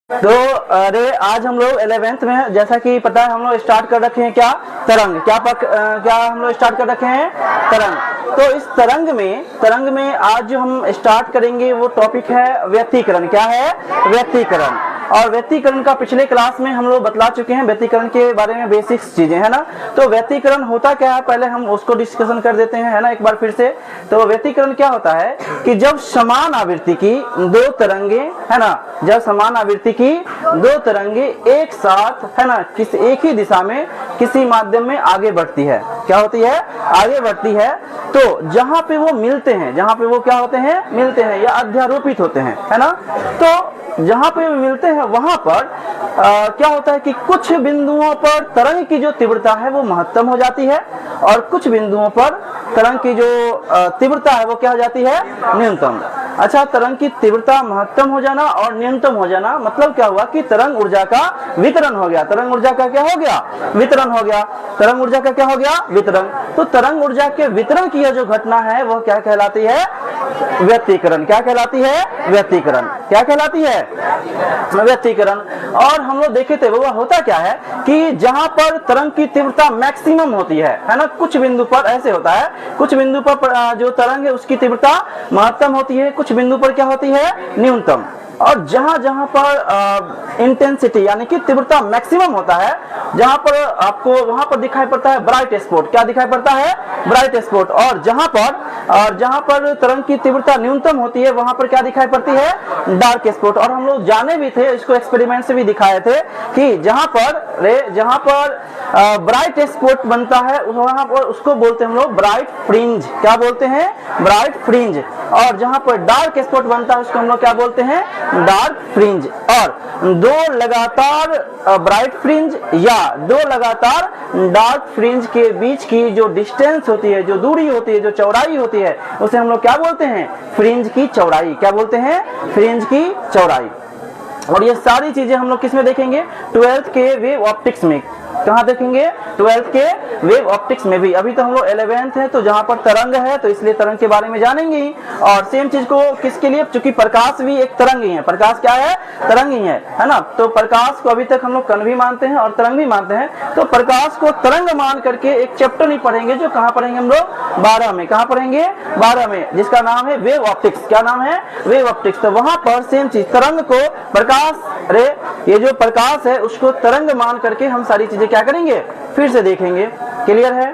तो अरे आज हम लोग 11th में, जैसा कि पता है, हम लोग स्टार्ट कर रखे हैं क्या, तरंग। क्या हम लोग स्टार्ट कर रखे हैं, तरंग। तो इस तरंग में आज जो हम स्टार्ट करेंगे वो टॉपिक है व्यक्तीकरण। क्या है, व्यक्तीकरण। और व्यक्तीकरण का पिछले क्लास में हम लोग बतला चुके हैं, व्यक्तीकरण के बारे में बेसिक्स चीजें, है ना। तो व्यक्तीकरण होता क्या है, पहले हम उसको डिस्कशन कर देते हैं, है ना, एक बार फिर से। तो व्यक्तीकरण क्या होता है कि जब समान आवृत्ति की दो तरंगे, है ना, जब समान आवृत्ति की दो तरंगे एक साथ, है ना, किसी एक ही दिशा में किसी माध्यम में आगे बढ़ती है, क्या होती है, आगे बढ़ती है। तो जहां पे वो मिलते हैं, जहां पे वो क्या होते हैं, मिलते हैं या अध्यारोपित होते हैं, है ना। तो जहां पे मिलते हैं वहां पर क्या होता है कि कुछ बिंदुओं पर तरंग की जो तीव्रता है वो महत्तम हो जाती है, और कुछ बिंदुओं पर तरंग की जो तीव्रता है वो क्या हो जाती है, न्यूनतम। अच्छा, तरंग की तीव्रता महत्तम हो जाना और न्यूनतम हो जाना मतलब क्या हुआ कि तरंग ऊर्जा का वितरण हो गया। तरंग ऊर्जा का क्या हो गया, वितरण हो गया। तरंग ऊर्जा का क्या हो गया, वितरण। तो तरंग ऊर्जा के वितरण की जो घटना है वह क्या कहलाती है, व्यक्तीकरण। क्या कहलाती है, व्यक्तीकरण। क्या कहलाती है, व्यक्तीकरण। और हम लोग देखे थे वो होता क्या है कि जहां पर तरंग की तीव्रता मैक्सिमम होती है ना, कुछ बिंदु पर ऐसे होता है, कुछ बिंदु पर जो तरंग है उसकी तीव्रता महत्तम होती है, कुछ बिंदु पर क्या होती है, न्यूनतम। और जहां जहां पर इंटेंसिटी यानी कि तीव्रता मैक्सिमम होता है, जहां पर आपको वहां पर दिखाई पड़ता है ब्राइट स्पॉट। क्या दिखाई पड़ता है, ब्राइट स्पॉट। और जहां पर तरंग की तीव्रता न्यूनतम होती है वहां पर क्या दिखाई पड़ती है, डार्क स्पॉट। और हम लोग जाने भी थे, इसको एक्सपेरिमेंट से भी दिखाए थे कि जहां पर ब्राइट स्पॉट बनता है वहां पर उसको बोलते हैं हम लोग ब्राइट फ्रिंज। क्या बोलते हैं, ब्राइट फ्रिंज। और जहां पर डार्क स्पॉट बनता है उसको हम लोग क्या बोलते हैं, डार्क फ्रिंज। और दो लगातार ब्राइट फ्रिंज या दो लगातार डार्क फ्रिंज के बीच की जो डिस्टेंस होती है, जो दूरी होती है, जो चौड़ाई होती है, उसे हम लोग क्या बोलते हैं, फ्रिंज की चौड़ाई। क्या बोलते हैं, फ्रिंज की चौड़ाई। और ये सारी चीजें हम लोग किसमें देखेंगे, 12th के वेव ऑप्टिक्स में। कहाँ देखेंगे, 12th के वेव ऑप्टिक्स में भी। अभी तो हम लोग 11th है, तो जहां पर तरंग है तो इसलिए तरंग के बारे में जानेंगे ही। और सेम चीज को किसके लिए, चूंकि प्रकाश भी एक तरंग ही है। प्रकाश क्या है, तरंग ही है ना। तो प्रकाश को अभी तक हम लोग कण भी मानते हैं और तरंग भी मानते हैं। तो प्रकाश को तरंग मान करके एक चैप्टर नहीं पढ़ेंगे, जो कहाँ पढ़ेंगे हम लोग, 12 में। कहाँ पढ़ेंगे, 12 में, जिसका नाम है वेव ऑप्टिक्स। क्या नाम है, वेव ऑप्टिक्स। तो वहां पर सेम चीज, तरंग को प्रकाश, अरे ये जो प्रकाश है उसको तरंग मान करके हम सारी चीजें क्या करेंगे, फिर से देखेंगे। क्लियर है।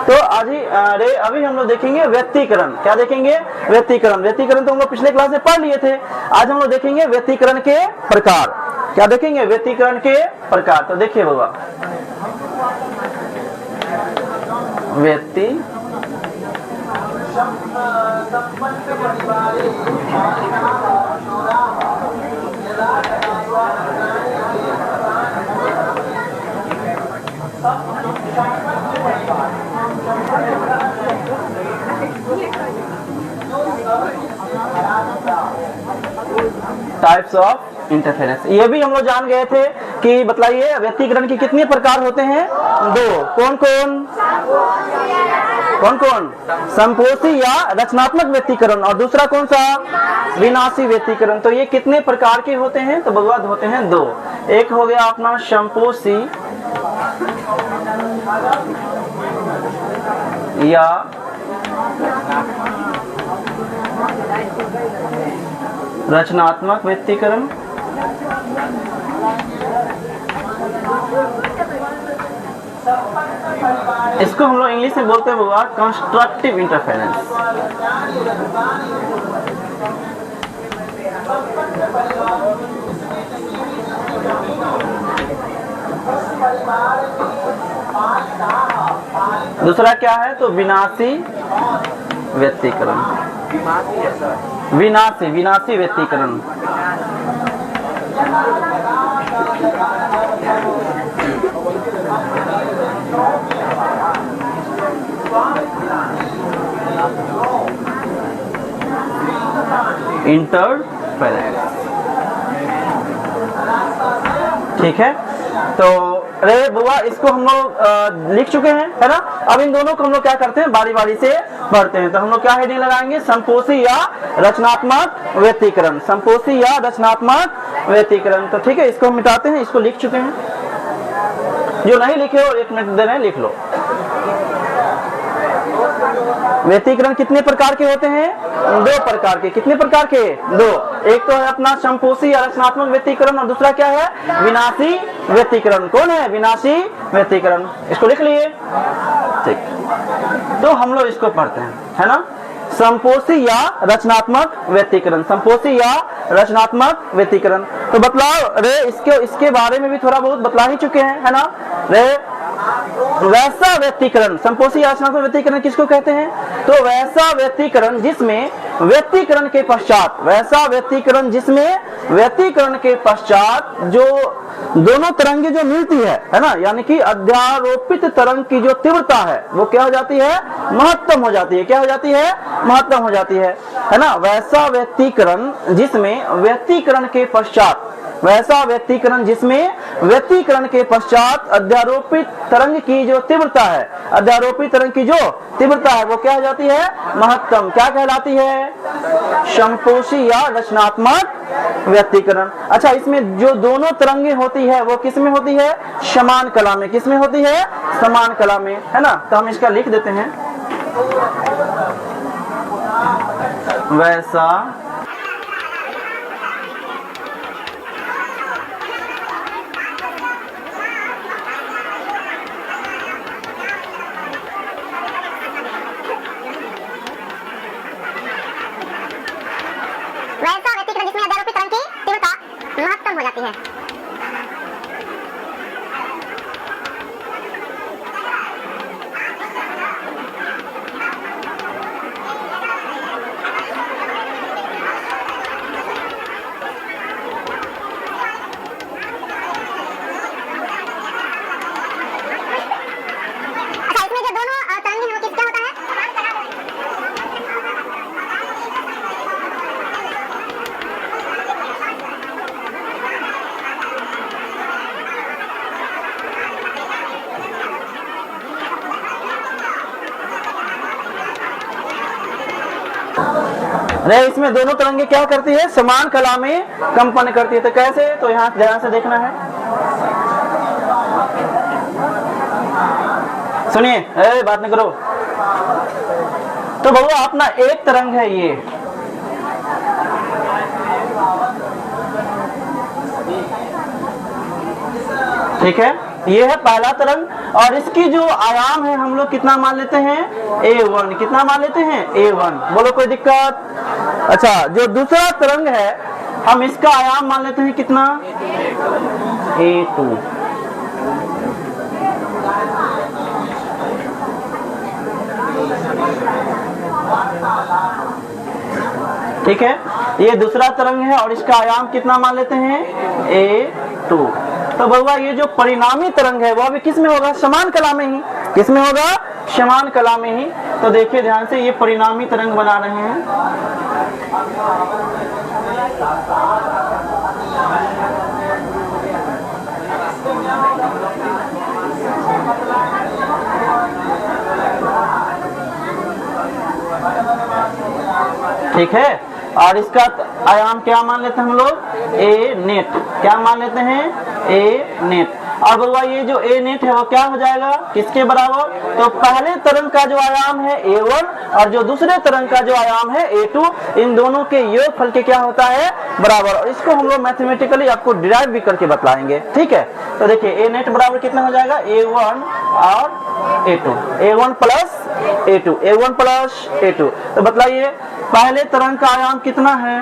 तो अभी हम लोग देखेंगे व्यक्तीकरण। क्या देखेंगे, व्यक्तीकरण। व्यक्तीकरण तो हम लोग पिछले क्लास में पढ़ लिए थे। आज हम लोग देखेंगे व्यक्तीकरण के प्रकार। क्या देखेंगे, व्यक्तीकरण के प्रकार। तो देखिए बाबा, व्यक्ति टाइप्स ऑफ इंटरफेरेंस। ये भी हम लोग जान गए थे कि बतलाइए व्यक्तीकरण के कितने प्रकार होते हैं, दो। कौन कौन, कौन कौन, संपोषी या रचनात्मक व्यक्तीकरण, और दूसरा कौन सा, विनाशी व्यक्तीकरण। तो ये कितने प्रकार के होते हैं, तो भगवत होते हैं दो। एक हो गया अपना संपोषी या रचनात्मक व्यक्तीकरण, इसको हम लोग इंग्लिश में बोलते हैं बाबा कंस्ट्रक्टिव इंटरफेरेंस। दूसरा क्या है, तो विनाशी व्यक्तीकरण। विनाशी व्यक्तीकरण। इंटरफेरेंस। ठीक है। तो रे बुआ इसको हम लोग लिख चुके हैं, है ना। अब इन दोनों को हम लोग क्या करते हैं, बारी बारी से पढ़ते हैं। तो हम लोग क्या हेडिंग लगाएंगे, संपोषी या रचनात्मक व्यक्तीकरण, संपोषी या रचनात्मक व्यक्तीकरण। तो ठीक है, इसको हम मिटाते हैं, इसको लिख चुके हैं। जो नहीं लिखे हो 1 मिनट दे रहे हैं, लिख लो। व्यक्तीकरण कितने प्रकार के होते हैं, 2 प्रकार के। कितने प्रकार के, 2। एक तो है अपना संपोषी या रचनात्मक व्यक्तीकरण, और दूसरा क्या है, विनाशी व्यक्तीकरण। कौन है, विनाशी व्यक्तीकरण। इसको लिख लिए, ठीक। तो हम लोग इसको पढ़ते हैं, है ना। संपोषी या रचनात्मक व्यक्तीकरण, संपोषी या रचनात्मक व्यक्तीकरण। तो बतलाओ रे, इसके बारे में भी थोड़ा बहुत बतला ही चुके हैं, है ना। रे वैसा व्यक्तीकरण, संपोषी या रचनात्मक व्यक्तीकरण किसको कहते हैं, तो वैसा व्यक्तीकरण जिसमें व्यक्तीकरण के पश्चात, वैसा व्यक्तीकरण जिसमें व्यक्तीकरण के पश्चात जो दोनों तरंगे जो मिलती है ना, यानी कि अध्यारोपित तरंग की जो तीव्रता है वो क्या हो जाती है, महत्तम हो जाती है। क्या हो जाती है, महत्तम हो जाती है ना। वैसा व्यक्तीकरण जिसमें व्यक्तीकरण के पश्चात, वैसा व्यक्तीकरण जिसमें व्यक्तीकरण के पश्चात अध्यारोपित तरंग की जो तीव्रता है, अध्यारोपित तरंग की जो तीव्रता है वो क्या हो जाती है, महत्तम। क्या कहलाती है, संपोषी या रचनात्मक व्यक्तीकरण। अच्छा, इसमें जो दोनों तरंगे होती है वो किस में होती है, समान कला में। किस में होती है, समान कला में, है ना। तो हम इसका लिख देते हैं, वैसा व्यक्तीकरण जिसमें अध्यारोपित तरंग की तीव्रता महत्तम हो जाती है। अच्छा, इसमें जो दोनों तरंगे हैं वो किसका होता है, नहीं, इसमें दोनों तरंगे क्या करती है, समान कला में कंपन करती है। तो कैसे, तो यहाँ ध्यान से देखना है, सुनिए, बात नहीं करो। तो बउआ अपना एक तरंग है ये, ठीक है, ये है पहला तरंग, और इसकी जो आयाम है हम लोग कितना मान लेते हैं, A1। कितना मान लेते हैं, A1। बोलो कोई दिक्कत। अच्छा, जो दूसरा तरंग है हम इसका आयाम मान लेते हैं कितना, A2। ठीक है, ये दूसरा तरंग है और इसका आयाम कितना मान लेते हैं, A2। तो बउआ ये जो परिणामी तरंग है वो अभी किस में होगा, समान कला में ही। किस में होगा, समान कला में ही। तो देखिए ध्यान से, ये परिणामी तरंग बना रहे हैं। ठीक है, और इसका आयाम क्या मान लेते हैं हम लोग, A नेट। क्या मान लेते हैं, A नेट। और बउआ ये जो A नेट है वो क्या हो जाएगा, किसके बराबर, तो पहले तरंग का जो आयाम है A1 और जो दूसरे तरंग का जो आयाम है A2, इन दोनों के योगफल के क्या होता है, बराबर। और इसको हम लोग मैथमेटिकली आपको डिराइव भी करके बतलाएंगे। ठीक है, तो देखिए A नेट बराबर कितना हो जाएगा, A1 और A2, A1 plus A2, A1 plus A2। तो बतलाइए पहले तरंग का आयाम कितना है,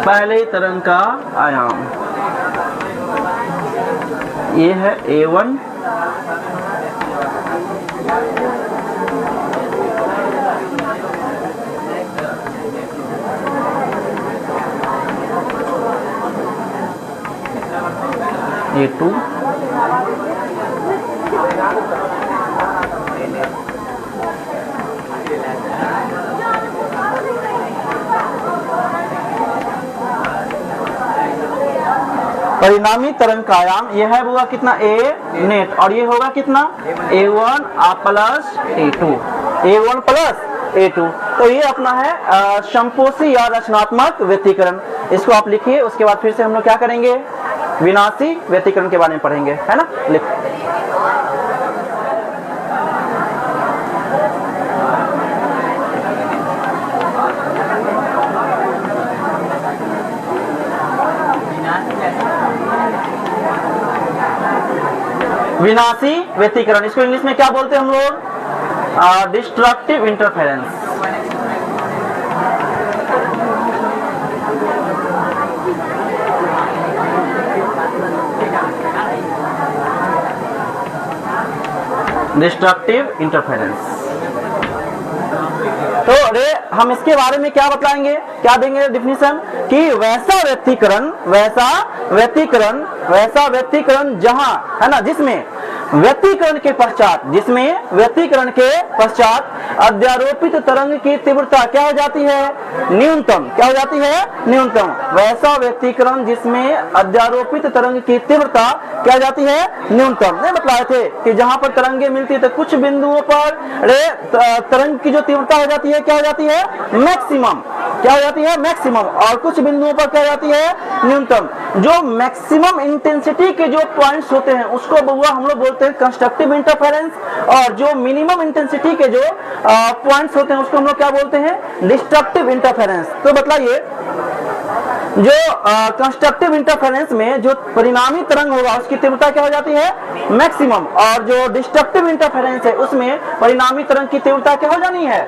पहले तरंग का आयाम ये है A1, A2, परिणामी तरंग का आयाम यह है होगा कितना ए नेट, और ये होगा कितना A1 plus A2, A1 plus A2। तो ये अपना है संपोषी या रचनात्मक व्यतिकरण। इसको आप लिखिए, उसके बाद फिर से हम लोग क्या करेंगे, विनाशी व्यतिकरण के बारे में पढ़ेंगे, है ना। लिख विनाशी व्यतिकरण, इसको इंग्लिश में क्या बोलते हैं हम लोग, डिस्ट्रक्टिव इंटरफेरेंस। Destructive interference. तो रे हम इसके बारे में क्या बताएंगे, क्या देंगे डेफिनेशन, कि वैसा व्यतिकरण जहां, है ना, जिसमें व्यतिकरण के पश्चात अध्यारोपित तरंग की तीव्रता क्या हो जाती है, न्यूनतम। क्या हो जाती है, न्यूनतम। वैसा व्यतिकरण जिसमें अध्यारोपित तरंग की तीव्रता क्या हो जाती है, न्यूनतम। नहीं बतलाए थे कि जहां पर तरंगे मिलती है तो कुछ बिंदुओं पर तरंग की जो तीव्रता हो जाती है क्या हो जाती है, मैक्सिमम। क्या हो जाती है, मैक्सिमम। और कुछ बिंदुओं पर क्या हो जाती है, न्यूनतम। जो मैक्सिमम इंटेंसिटी के जो पॉइंट्स होते हैं उसको बउआ हम लोग बोलते हैं कंस्ट्रक्टिव इंटरफेरेंस, और जो मिनिमम इंटेंसिटी के जो पॉइंट्स होते हैं उसको हम लोग क्या बोलते हैं, डिस्ट्रक्टिव इंटरफेरेंस। तो बतलाइए, जो कंस्ट्रक्टिव इंटरफेरेंस में जो परिणामी तरंग होगा उसकी तीव्रता क्या हो जाती है, मैक्सिमम, और जो डिस्ट्रक्टिव इंटरफेरेंस है उसमें परिणामी तरंग की तीव्रता क्या हो जानी है,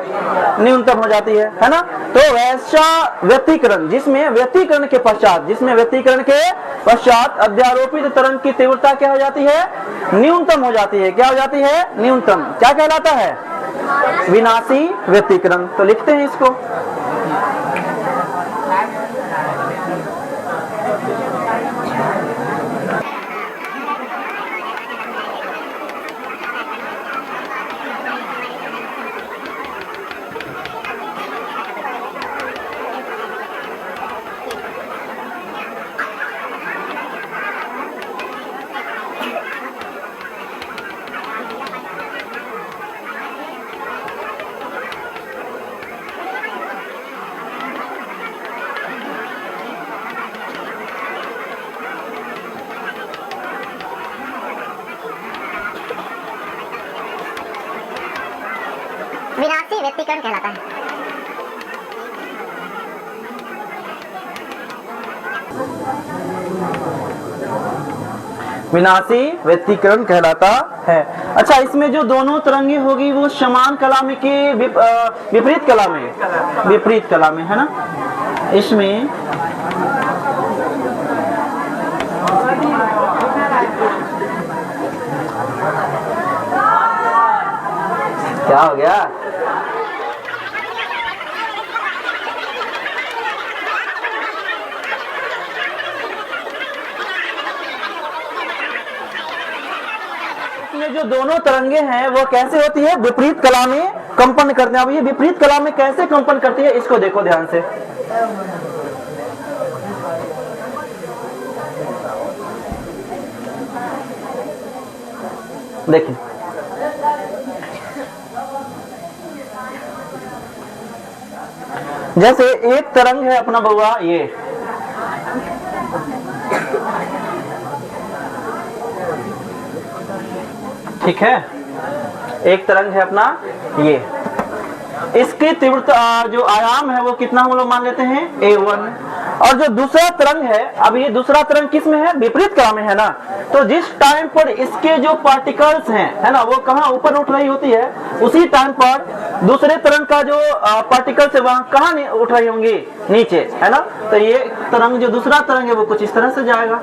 न्यूनतम हो जाती है ना। तो वैसा व्यतिकरण जिसमें व्यतिकरण के पश्चात अध्यारोपित तरंग की तीव्रता क्या हो जाती है, न्यूनतम हो जाती है। क्या हो जाती है, न्यूनतम। क्या कहलाता है, विनाशी व्यतिकरण। तो लिखते हैं इसको, विनाशी व्यतिकरण कहलाता है। विनाशी व्यतिकरण कहलाता है। अच्छा, इसमें जो दोनों तरंगे होगी वो समान कला में की विपरीत कला में, है ना। इसमें क्या हो गया, जो दोनों तरंगे हैं वो कैसे होती है, विपरीत कला में कंपन करते हैं। अब ये विपरीत कला में कैसे कंपन करती है इसको देखो ध्यान से। देखिए, जैसे एक तरंग है अपना बउआ ये, ठीक है, एक तरंग है अपना ये, इसकी तीव्रता जो आयाम है वो कितना हम लोग मान लेते हैं, A1। और जो दूसरा तरंग है, अब ये दूसरा तरंग किस में है, विपरीत कला में है ना। तो जिस टाइम पर इसके जो पार्टिकल्स हैं, है ना, वो कहाँ ऊपर उठ रही होती है, उसी टाइम पर दूसरे तरंग का जो पार्टिकल्स है वहां कहाँ उठ रही होंगी, नीचे, है ना। तो ये तरंग जो दूसरा तरंग है वो कुछ इस तरह से जाएगा।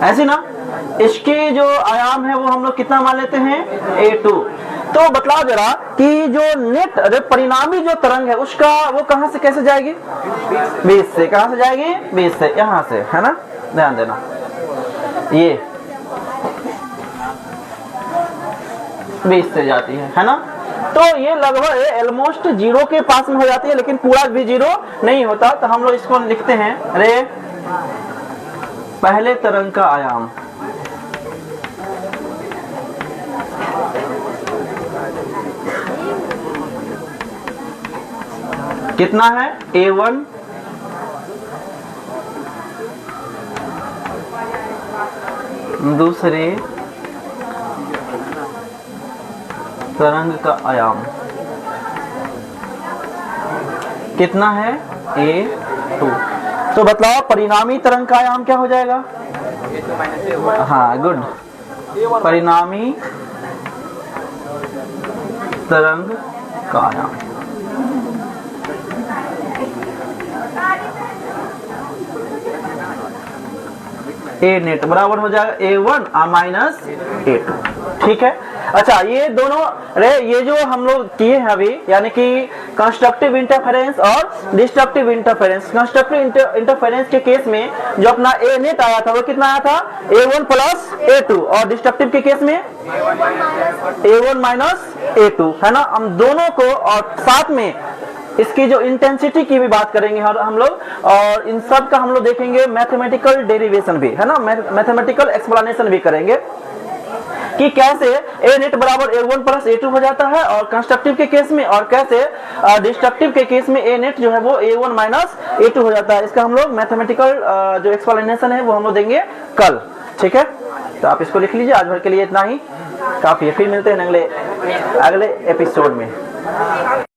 ऐसे ना, इसके जो आयाम है वो हम लोग कितना मान लेते हैं, A2। तो बतलाओ जरा कि जो नेट परिणामी जो तरंग है उसका वो कहां से कैसे जाएगी, 20 से। कहां से जाएगी, 20 से, यहां से, है ना, ध्यान देना। ये 20 से जाती है ना। तो ये लगभग ऑलमोस्ट जीरो के पास में हो जाती है, लेकिन पूरा भी जीरो नहीं होता। तो हम लोग इसको लिखते हैं अरे पहले तरंग का आयाम कितना है, A1 दूसरे तरंग का आयाम कितना है, A2। तो बतलाओ परिणामी तरंग का आयाम क्या हो जाएगा। हाँ गुड, परिणामी तरंग का आयाम ए नेट बराबर हो जाएगा A1 माइनस A2। ठीक है। अच्छा ये दोनों ये जो हम लोग किए हैं अभी, यानी कि कंस्ट्रक्टिव इंटरफेरेंस और डिस्ट्रक्टिव इंटरफेरेंस। कंस्ट्रक्टिव इंटरफेरेंस के केस में जो अपना ए नेट आया था वो कितना आया था, A1 प्लस A2, और डिस्ट्रक्टिव के केस में A1 माइनस A2, है ना। हम दोनों को और साथ में इसकी जो इंटेंसिटी की भी बात करेंगे हम लोग, और इन सब का हम लोग देखेंगे मैथमेटिकल डेरिवेशन भी, है ना, मैथमेटिकल एक्सप्लेनेशन भी करेंगे कि कैसे ए नेट बराबर A1 प्लस A2 हो जाता है और कंस्ट्रक्टिव के केस में, और कैसे डिस्ट्रक्टिव के केस में ए नेट जो है वो A1 माइनस A2 हो जाता है। इसका हम लोग मैथमेटिकल जो एक्सप्लेनेशन है वो हम लोग देंगे कल। ठीक है, तो आप इसको लिख लीजिए। आज भर के लिए इतना ही काफी है, फिर मिलते हैं अगले एपिसोड में।